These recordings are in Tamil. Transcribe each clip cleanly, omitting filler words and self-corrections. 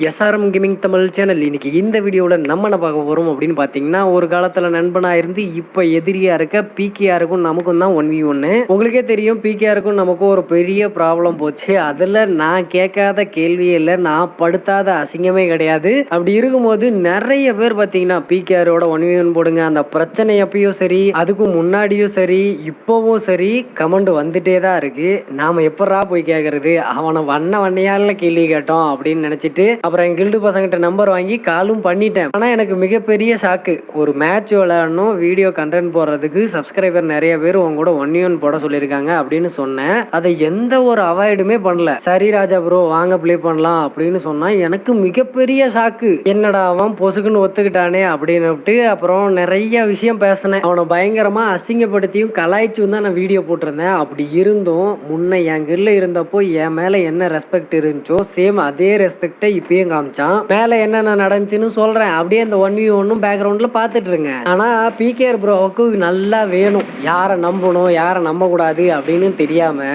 SRM gaming Tamil channel. இன்னைக்கு இந்த வீடியோவில் நம்ம என்ன பார்க்க போகிறோம் அப்படின்னு பார்த்தீங்கன்னா, ஒரு காலத்தில் நண்பனாக இருந்து இப்போ எதிரியாக இருக்க பிகேஆருக்கும் நமக்கும் தான் 1v1. உங்களுக்கே தெரியும், பிகேஆருக்கும் நமக்கும் ஒரு பெரிய ப்ராப்ளம் போச்சு. அதில் நான் கேட்காத கேள்வியே இல்லை, நான் படுத்தாத அசிங்கமே கிடையாது. அப்படி இருக்கும்போது நிறைய பேர் பார்த்தீங்கன்னா பிகேஆரோட 1v1 போடுங்க, அந்த பிரச்சனை எப்பயும் சரி, அதுக்கும் முன்னாடியும் சரி, இப்போவும் சரி கமெண்ட் வந்துட்டே தான் இருக்கு. நாம் எப்படா போய் கேட்கறது, அவனை வண்ணையால கேள்வி கேட்டோம் அப்படின்னு நினைச்சிட்டு அப்புறம் என் கில்டு பசங்கிட்ட நம்பர் வாங்கி காலும் பண்ணிட்டேன். ஆனா எனக்கு மிகப்பெரிய ஷாக்கு, ஒரு மேட்ச் விளையாடணும், வீடியோ கண்டென்ட் போடுறதுக்கு சப்ஸ்கிரைபர் நிறைய பேர் உங்க கூட 1v1 போட சொல்லியிருக்காங்க அப்படின்னு சொன்னேன். அதை எந்த ஒரு அவாய்டுமே பண்ணல. சரி ராஜா ப்ரோ வாங்க ப்ளே பண்ணலாம் அப்படின்னு சொன்னா எனக்கு மிகப்பெரிய ஷாக்கு. என்னடா அவன் பொசுக்குன்னு ஒத்துக்கிட்டானே அப்படின்னு அப்புறம் நிறைய விஷயம் பேசினேன். அவனை பயங்கரமா அசிங்கப்படுத்தியும் கலாய்ச்சும் தான் நான் வீடியோ போட்டிருந்தேன். அப்படி இருந்தும் முன்ன என் கில்ல இருந்தப்போ என் மேல என்ன ரெஸ்பெக்ட் இருந்துச்சோ சேம் அதே ரெஸ்பெக்டை இப்பயும் காமிச்சான். மேல என்னென்ன நடந்துச்சுன்னு சொல்றேன், அப்படியே இந்த 1v1 பேக்ரவுண்ட்ல பாத்துட்டு இருங்க. ஆனா பிகேஆர் ப்ரோவுக்கு நல்லா வேணும், யாரை நம்பணும் யாரை நம்ப கூடாது அப்படின்னு தெரியாம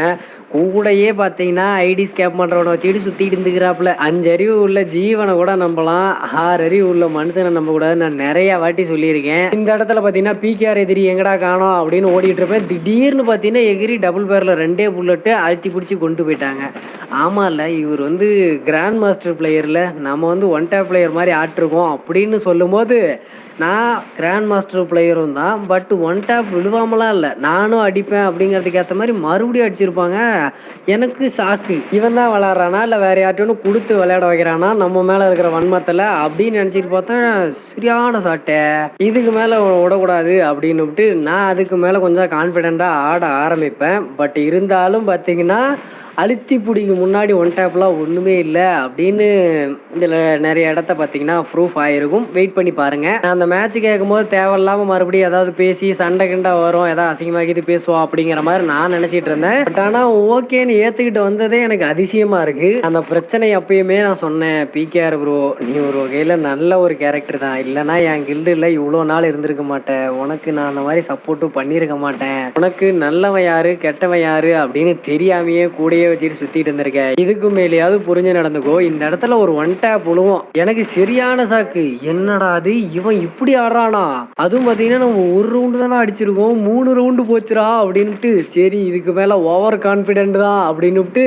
கூடையே பார்த்தீங்கன்னா ஐடி ஸ்கேப் பண்ணுறவனை வச்சுக்கிட்டு சுற்றிட்டு இருந்துக்கிறாப்புல. 5 அறிவு உள்ள ஜீவனை கூட நம்பலாம், 6 அறிவு உள்ள மனுஷனை நம்ப கூடாது. நான் நிறைய வாட்டி சொல்லியிருக்கேன். இந்த இடத்துல பார்த்தீங்கன்னா பிகேஆர் எதிரி எங்கடா காணோம் அப்படின்னு ஓடிட்டு இருப்பேன். திடீர்னு பார்த்தீங்கன்னா எகிரி டபுள் பேரில் 2 புல்லட்டு அழுத்தி பிடிச்சி கொண்டு போயிட்டாங்க. ஆமாம் இல்லை, இவர் கிராண்ட் மாஸ்டர் பிளேயரில் நம்ம 1 டேப் பிளேயர் மாதிரி ஆட்டிருக்கோம் அப்படின்னு சொல்லும்போது நான் கிராண்ட் மாஸ்டர் பிளேயரும் தான், பட் 1 டேப் விழுவாமலாம் இல்லை, நானும் அடிப்பேன் அப்படிங்கிறதுக்கு ஏற்ற மாதிரி மறுபடியும் அடிச்சிருப்பாங்க. எனக்கு ஷாக்கு, இவன் தான் விளாட்றானா இல்லை வேறு யார்ட்டோன்னு கொடுத்து விளையாட வைக்கிறானா நம்ம மேலே இருக்கிற வன்மத்தில் அப்படின்னு நினச்சிட்டு பார்த்தா சரியான சாட்டை. இதுக்கு மேலே விடக்கூடாது அப்படின்னு நான் அதுக்கு மேலே கொஞ்சம் கான்ஃபிடெண்ட்டாக ஆட ஆரம்பிப்பேன். பட் இருந்தாலும் பார்த்தீங்கன்னா அழுத்தி பிடிக்கு முன்னாடி 1 டேப்லாம் ஒன்றுமே இல்லை அப்படின்னு இதில் நிறைய இடத்த பார்த்தீங்கன்னா ப்ரூஃப் ஆகிருக்கும். வெயிட் பண்ணி பாருங்கள். நான் அந்த மேட்ச்சு கேட்கும்போது தேவையில்லாமல் மறுபடியும் ஏதாவது பேசி சண்டை கிண்டா வரும், ஏதாவது அசிங்கமாக்கிட்டு பேசுவோம் அப்படிங்கிற மாதிரி நான் நினச்சிட்டு இருந்தேன். பட் ஆனால் ஓகேன்னு ஏற்றுக்கிட்டு வந்ததே எனக்கு அதிசயமாக இருக்குது. அந்த பிரச்சனை அப்பயுமே நான் சொன்னேன், பிகேஆர் ப்ரோ நீ ஒரு வகையில் நல்ல ஒரு கேரக்டர் தான், இல்லைனா என் கில்டில் இவ்வளோ நாள் இருந்திருக்க மாட்டேன், உனக்கு நான் அந்த மாதிரி சப்போர்ட்டும் பண்ணியிருக்க மாட்டேன், உனக்கு நல்லவன் யாரு கெட்டவன் யாரு அப்படின்னு தெரியாமையே கூடயே வச்சுட்டு சுத்திட்டு இருந்திருக்கேன், இதுக்கு மேலேயாவது புரிஞ்சு நடந்துக்கோ. இந்த இடத்துல ஒரு 1 டேப் விழுவோம். எனக்கு சரியான சாக்கு, என்னடா அது இவன் இப்படி ஆடுறானா, அதுவும் பார்த்தீங்கன்னா நம்ம ஒரு ரவுண்டு தானே அடிச்சிருக்கோம், 3 ரவுண்டு போச்சுரா அப்படின்ட்டு சரி இதுக்கு மேலே ஓவர் கான்ஃபிடென்ட் தான் அப்படின்னுட்டு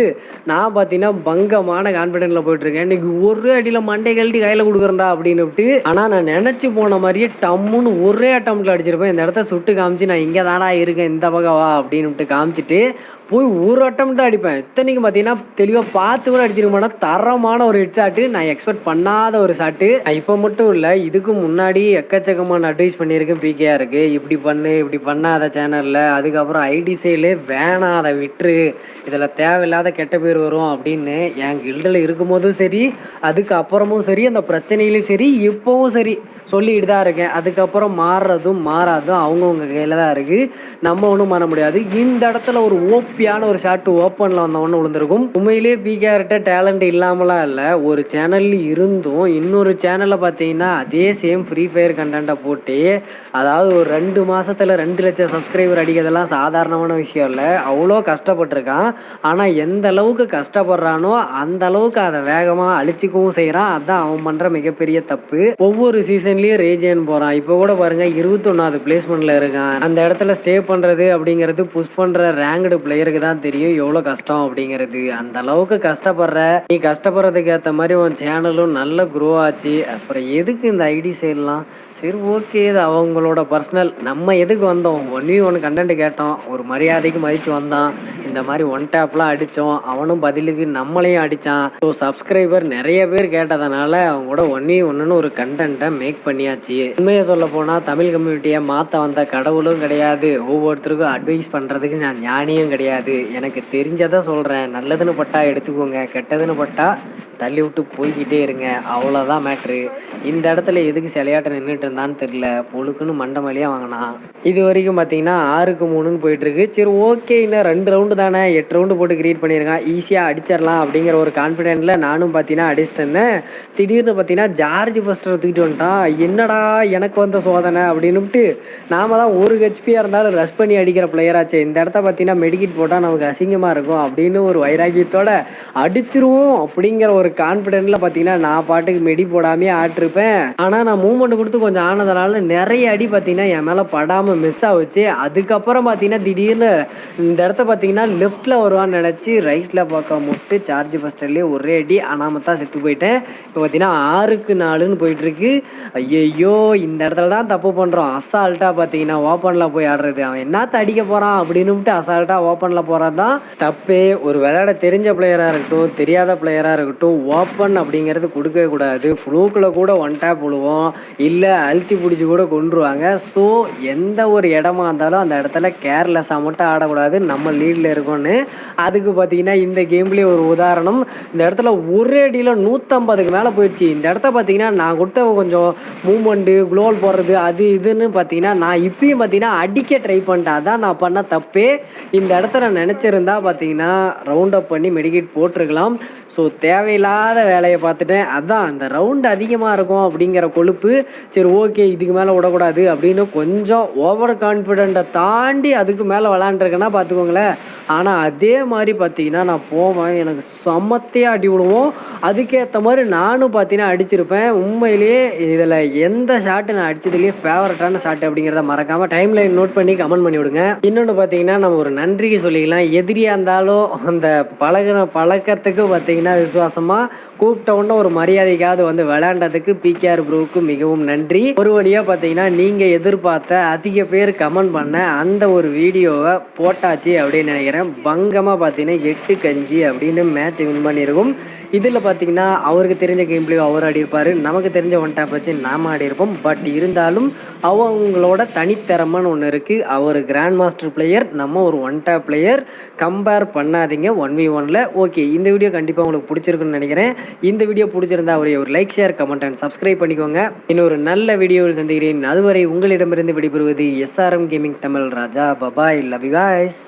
நான் பார்த்தீங்கன்னா பங்கமான கான்ஃபிடென்ட்ல போயிட்டு இருக்கேன். இன்னைக்கு ஒரு அடியில் மண்டை கழட்டி கையில் கொடுக்குறேன்டா அப்படின்னுட்டு. ஆனால் நான் நினச்சி போன மாதிரியே டம்முன்னு ஒரே அட்டம்ல அடிச்சிருப்பேன். இந்த இடத்த சுட்டு காமிச்சு நான் இங்கே தானா இருக்கேன் இந்த பக்கம் வா அப்படின்னுட்டு காமிச்சிட்டு போய் ஒரு அட்டம் தான் அடிப்பேன். இத்தனைக்கும் பார்த்தீங்கன்னா தெளிவாக பார்த்து கூட அடிச்சிருக்க மாட்டேன். தரமான ஒரு ஹெட் ஷாட்டு, நான் எக்ஸ்பெக்ட் பண்ணாத ஒரு ஷாட்டு. இப்போ மட்டும் இல்லை, இதுக்கு முன்னாடி எக்கச்சக்கமான அட்வைஸ் பண்ணியிருக்கேன் பிகேஆருக்கு, இப்படி பண்ணு இப்படி பண்ணாத சேனலில், அதுக்கப்புறம் ஐடி சேலு வேணாம் அதை விட்டுரு, இதில் தேவையில்லாத கெட்ட பேர் வரும் அப்படின்னு என் கில்டில் இருக்கும்போதும் சரி, அதுக்கப்புறமும் சரி, அந்த பிரச்சனையிலும் சரி, இப்போவும் சரி சொல்லிட்டு தான் இருக்கேன். அதுக்கப்புறம் மாறுறதும் மாறாதும் அவங்கவுங்க கையில் தான் இருக்குது, நம்ம ஒன்றும் பண்ண முடியாது. இந்த இடத்துல ஒரு ஓப்பியான ஒரு ஷாட்டு ஓப்பனில் வந்தவொன்னு விழுந்திருக்கும். உண்மையிலே பிகேஆர்கிட்ட டேலண்ட் இல்லாமலாம் இல்லை, ஒரு சேனல் இருந்தும் இன்னொரு சேனலில் பார்த்தீங்கன்னா அதே சேம் ஃப்ரீ ஃபயர் கண்டென்ட்டை போட்டு, அதாவது ஒரு 2 மாதத்தில் 2 லட்சம் சப்ஸ்கிரைபர் அடிக்கிறதெல்லாம் சாதாரணமான விஷயம் இல்லை, அவ்வளோ கஷ்டப்பட்டிருக்கான். ஆனால் எந்த அளவுக்கு கஷ்டப்படுறானோ அந்த அளவுக்கு அதை வேகமாக அழிச்சிக்கவும் செய்கிறான். அதுதான் அவன் பண்ணுற மிகப்பெரிய தப்பு. ஒவ்வொரு சீசன்லேயும் ரேஜன் போகிறான். இப்போ கூட பாருங்கள் 21வது பிளேஸ்மெண்ட்டில் இருக்கான். அந்த இடத்துல ஸ்டே பண்ணுறது அப்படிங்கிறது புஷ் பண்ணுற ரேங்க்டு பிளேயருக்கு தான் தெரியும் எவ்வளோ கஷ்டம் அப்படிங்கிறது. அந்த அளவுக்கு கஷ்டப்படுற நீ, கஷ்டப்படுறதுக்கு ஏற்ற மாதிரி உன் சேனலும் நல்ல க்ரோ ஆச்சு. அப்புறம் எதுக்கு இந்த ஐடி சைட்லாம், சரி ஓகே இது அவங்களோட பர்சனல், நம்ம எதுக்கு வந்தோம், 1v1 கண்டென்ட் கேட்டோம், ஒரு மரியாதைக்கு மதித்து வந்தான், இந்த மாதிரி 1 டேப்லாம் அடித்தோம், அவனும் பதிலுக்கு நம்மளையும் அடித்தான். ஸோ சப்ஸ்கிரைபர் நிறைய பேர் கேட்டதுனால அவங்களோட 1v1 ஒரு கண்டென்ட்டை மேக் பண்ணியாச்சு. உண்மையை சொல்ல போனால் தமிழ் கம்யூனிட்டியை மாற்ற வந்த கடவுளும் கிடையாது, ஒவ்வொருத்தருக்கும் அட்வைஸ் பண்ணுறதுக்கு நான் ஞானியும் கிடையாது. எனக்கு தெரிஞ்சதை சொல்கிறேன், நல்லதுன்னு பட்டா எடுத்துக்கோங்க, கெட்டதுன்னு பட்டா தள்ளி விட்டு போய்கிட்டே இருங்க, அவ்வளோதான் மேட்ரு. இந்த இடத்துல எதுக்கு சிலையாட்ட நின்றுட்டு இருந்தான்னு தெரியல, பொழுக்குன்னு மண்டை மேலேயே வாங்கினான். இது வரைக்கும் பார்த்தீங்கன்னா 6க்கு 3ன்னு போயிட்டுருக்கு. சரி ஓகே இன்னும் 2 ரவுண்டு தானே, 8 ரவுண்டு போட்டு கிரியேட் பண்ணியிருக்கான், ஈஸியாக அடிச்சிடலாம் அப்படிங்கிற ஒரு கான்ஃபிடென்ட்டில் நானும் பார்த்தீங்கன்னா அடிச்சுட்டு இருந்தேன். திடீர்னு பார்த்தீங்கன்னா ஜார்ஜ் பஸ்டரை தூக்கிட்டு வந்துட்டான். என்னடா எனக்கு வந்த சோதனை அப்படின்னுட்டு, நாம தான் 1 ஹெச்பியாக இருந்தாலும் ரஷ் பண்ணி அடிக்கிற பிளேயராச்சு, இந்த இடத்த பார்த்தீங்கன்னா மெடிக்கிட் போட்டால் நமக்கு அசிங்கமாக இருக்கும் அப்படின்னு ஒரு வைராக்கியத்தோட அடிச்சிருவோம் அப்படிங்கிற ஒரு ஒரு கான்ஃபிடென்ட்ல பார்த்தீங்கன்னா நான் பாட்டுக்கு மெடி போடாமே ஆட்டிருப்பேன். ஆனால் நான் மூவ்மெண்ட் கொடுத்து கொஞ்சம் ஆனதுனால நிறைய அடி பார்த்தீங்கன்னா என் மேலே படாமல் மிஸ் ஆகுச்சு. அதுக்கப்புறம் பார்த்தீங்கன்னா திடீர்னு இந்த இடத்த பார்த்தீங்கன்னா லெஃப்ட்டில் வருவான்னு நினச்சி ரைட்டில் பார்க்க முட்டு சார்ஜ் ஃபஸ்ட்டர்லேயே ஒரே அடி அனாமத்தா செத்து போயிட்டேன். இப்போ பார்த்தீங்கன்னா 6க்கு 4ன்னு போயிட்டுருக்கு. ஐயையோ இந்த இடத்துல தான் தப்பு பண்ணுறோம். அசால்ட்டாக பார்த்தீங்கன்னா ஓப்பனில் போய் ஆடுறது. அவன் என்னத்த அடிக்க போகிறான் அப்படின்னுட்டு அசால்ட்டாக ஓப்பனில் போகிறது தான் தப்பே. ஒரு விளையாட தெரிஞ்ச பிளேயராக இருக்கட்டும் தெரியாத பிளேயராக இருக்கட்டும் ஓப்பன் அப்படிங்கிறது கொடுக்கவே கூடாது. ஃப்ளூக்கில் கூட ஒன் டேப் விழுவோம், இல்லை அழுத்தி பிடிச்சி கூட கொண்டுருவாங்க. ஸோ எந்த ஒரு இடமா இருந்தாலும் அந்த இடத்துல கேர்லெஸ்ஸாக மட்டும் ஆடக்கூடாது. நம்ம லீடில் இருக்கோன்னு அதுக்கு பார்த்தீங்கன்னா இந்த கேம்லேயே ஒரு உதாரணம். இந்த இடத்துல ஒரே அடியில் 150க்கு மேலே போயிடுச்சு. இந்த இடத்த பார்த்தீங்கன்னா நான் கொடுத்த கொஞ்சம் மூமெண்ட்டு குளோல் போடுறது அது இதுன்னு பார்த்தீங்கன்னா நான் இப்பயும் பார்த்தீங்கன்னா அடிக்க ட்ரை பண்ணிட்டேன். அதான் நான் பண்ண தப்பே. இந்த இடத்த நான் நினச்சிருந்தா பார்த்தீங்கன்னா ரவுண்ட் அப் பண்ணி மெடிக்கேட் போட்டிருக்கலாம். ஸோ தேவையில்லாத வேலையை பார்த்துட்டேன். அதான் அந்த ரவுண்டு அதிகமாக இருக்கும் அப்படிங்கிற கொழுப்பு. சரி ஓகே இதுக்கு மேலே விடக்கூடாது அப்படின்னு கொஞ்சம் ஓவர் கான்ஃபிடென்ட்டை தாண்டி அதுக்கு மேலே விளாண்டுருக்கேன்னா பார்த்துக்கோங்களேன். ஆனால் அதே மாதிரி பார்த்தீங்கன்னா நான் போவேன், எனக்கு சமத்தையாக அடி விடுவோம். அதுக்கேற்ற மாதிரி நானும் பார்த்தீங்கன்னா அடிச்சிருப்பேன். உண்மையிலேயே இதில் எந்த ஷாட்டு நான் அடித்ததுலேயே ஃபேவரட்டான ஷாட்டு அப்படிங்கிறத மறக்காமல் டைம்லைன் நோட் பண்ணி கமெண்ட் பண்ணி விடுங்க. இன்னொன்று பார்த்தீங்கன்னா நம்ம ஒரு நன்றி சொல்லிக்கலாம். எதிரியாக இருந்தாலும் அந்த பழக்கத்துக்கு பார்த்தீங்கன்னா விசுவாசமாக கூப்பிட்ட உடனே ஒரு மரியாதைக்காவது வந்து விளையாண்டதுக்கு பிகேஆர் ப்ரோவுக்கு மிகவும் நன்றி. ஒரு வழியாக பார்த்தீங்கன்னா நீங்கள் எதிர்பார்த்த அதிக பேர் கமெண்ட் பண்ண அந்த ஒரு வீடியோவை போட்டாச்சு அப்படின்னு நினைக்கிறேன். பங்கமாக பார்த்தீங்கன்னா 8-5 அப்படின்னு மேட்ச் வின் பண்ணியிருக்கும். இதில் பார்த்தீங்கன்னா அவருக்கு தெரிஞ்ச கேம் பிளே அவர் ஆடியிருப்பார், நமக்கு தெரிஞ்ச ஒன் டேப் வச்சு நாம் ஆடியிருப்போம். பட் இருந்தாலும் அவங்களோட தனித்திறமைன்னு ஒன்று இருக்குது. அவர் கிராண்ட் மாஸ்டர் பிளேயர், நம்ம ஒரு ஒன் டேப் பிளேயர். கம்பேர் பண்ணாதீங்க 1v1ல. ஓகே இந்த வீடியோ கண்டிப்பாக உங்களுக்கு பிடிச்சிருக்குன்னு நினைக்கிறேன். இந்த வீடியோ பிடிச்சிருந்தா ஒரு like share comment and subscribe பண்ணிக்கோங்க. இன்னொரு நல்ல வீடியோவில் சந்திக்கிறேன். அதுவரை உங்களிடமிருந்து விடைபெறுவது SRM gaming Tamil Raja. Bye bye, love you guys.